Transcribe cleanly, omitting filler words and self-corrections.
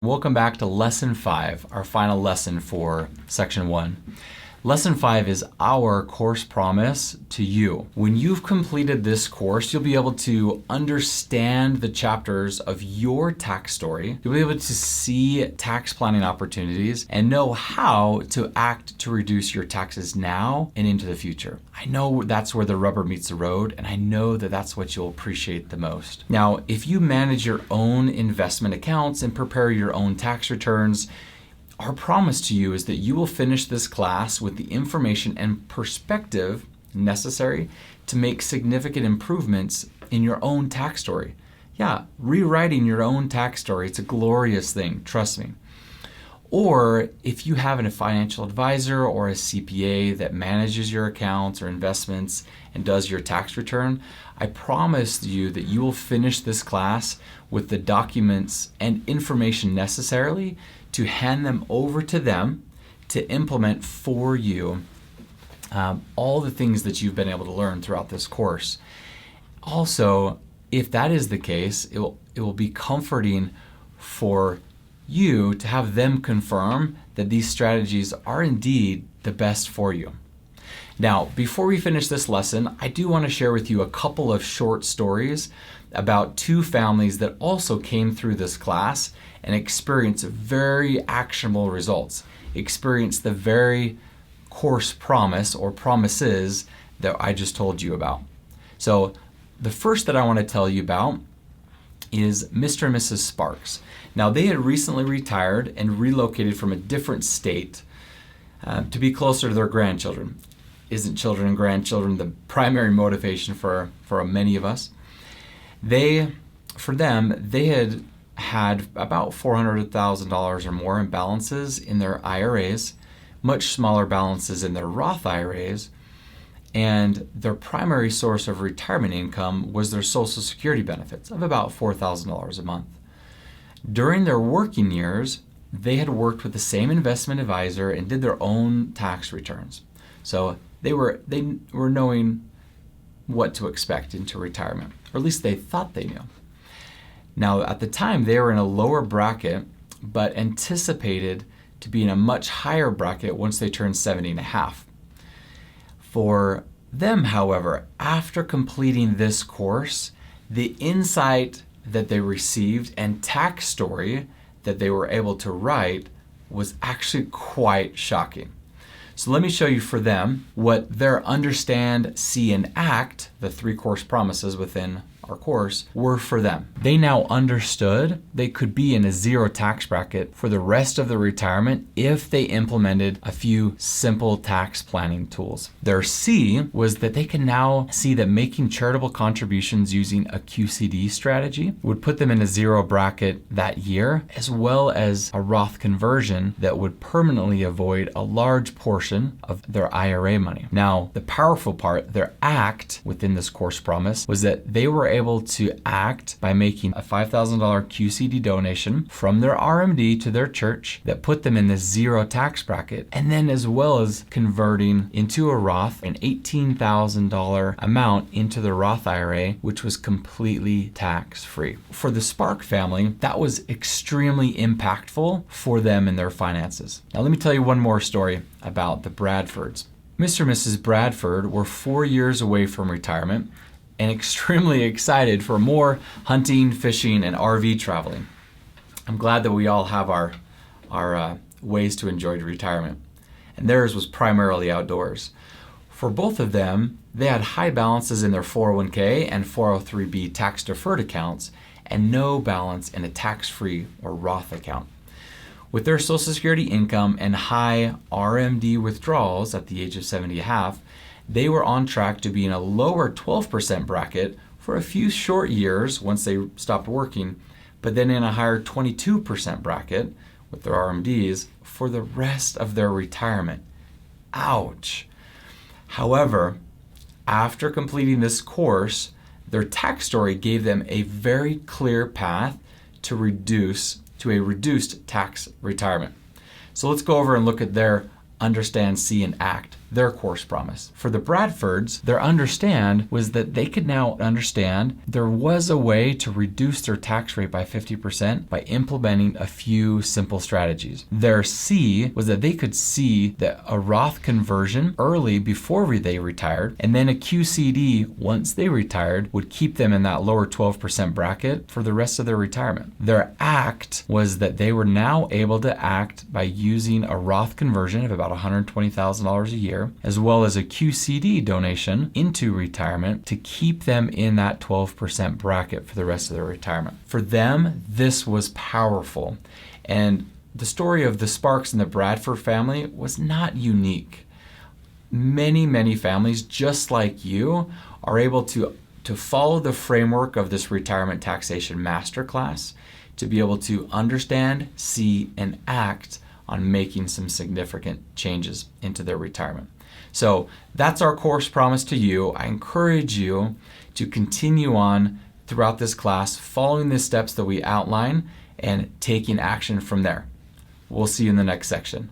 Welcome back to Lesson 5, our final lesson for Section 1. Lesson 5 is our course promise to you. When you've completed this course, you'll be able to understand the chapters of your tax story. You'll be able to see tax planning opportunities and know how to act to reduce your taxes now and into the future. I know that's where the rubber meets the road, and I know that that's what you'll appreciate the most. Now, if you manage your own investment accounts and prepare your own tax returns, our promise to you is that you will finish this class with the information and perspective necessary to make significant improvements in your own tax story. Yeah, rewriting your own tax story, it's a glorious thing, trust me. Or if you have a financial advisor or a CPA that manages your accounts or investments and does your tax return, I promise you that you will finish this class with the documents and information necessarily to hand them over to them to implement for you all the things that you've been able to learn throughout this course. Also, if that is the case, it will be comforting for you to have them confirm that these strategies are indeed the best for you. Now, before we finish this lesson, I do want to share with you a couple of short stories about two families that also came through this class and experienced very actionable results, experienced the very course promise or promises that I just told you about. So the first that I want to tell you about is Mr. and Mrs. Sparks. Now, they had recently retired and relocated from a different state to be closer to their grandchildren. Isn't children and grandchildren the primary motivation for many of us? For them, they had about $400,000 or more in balances in their IRAs, much smaller balances in their Roth IRAs, and their primary source of retirement income was their Social Security benefits of about $4,000 a month. During their working years, they had worked with the same investment advisor and did their own tax returns. So they were knowing what to expect into retirement, or at least they thought they knew. Now, at the time, they were in a lower bracket, but anticipated to be in a much higher bracket once they turned 70 and a half. For them, however, after completing this course, the insight that they received and tax story that they were able to write was actually quite shocking. So let me show you for them what their understand, see, and act, the 3 course promises within our course, were for them. They now understood they could be in a 0 tax bracket for the rest of their retirement if they implemented a few simple tax planning tools. Their C was that they can now see that making charitable contributions using a QCD strategy would put them in a 0 bracket that year, as well as a Roth conversion that would permanently avoid a large portion of their IRA money. Now, the powerful part, their act within this course promise, was that they were able to act by making a $5,000 QCD donation from their RMD to their church that put them in this 0 tax bracket, and then as well as converting into a Roth an $18,000 amount into the Roth IRA, which was completely tax-free. For the Spark family, that was extremely impactful for them and their finances. Now let me tell you one more story about the Bradfords. Mr. and Mrs. Bradford were 4 years away from retirement and extremely excited for more hunting, fishing, and RV traveling. I'm glad that we all have our ways to enjoy retirement, and theirs was primarily outdoors. For both of them, they had high balances in their 401k and 403b tax-deferred accounts and no balance in a tax-free or Roth account. With their Social Security income and high RMD withdrawals at the age of 70 and a half, they were on track to be in a lower 12% bracket for a few short years once they stopped working, but then in a higher 22% bracket with their RMDs for the rest of their retirement. Ouch. However, after completing this course, their tax story gave them a very clear path to a reduced tax retirement. So let's go over and look at their understand, see, and act their course promise. For the Bradfords, their understand was that they could now understand there was a way to reduce their tax rate by 50% by implementing a few simple strategies. Their C was that they could see that a Roth conversion early before they retired, and then a QCD once they retired would keep them in that lower 12% bracket for the rest of their retirement. Their ACT was that they were now able to act by using a Roth conversion of about $120,000 a year, as well as a QCD donation into retirement to keep them in that 12% bracket for the rest of their retirement. For them, this was powerful. And the story of the Sparks and the Bradford family was not unique. Many families just like you are able to follow the framework of this retirement taxation masterclass to be able to understand, see, and act on making some significant changes into their retirement. So that's our course promise to you. I encourage you to continue on throughout this class, following the steps that we outline and taking action from there. We'll see you in the next section.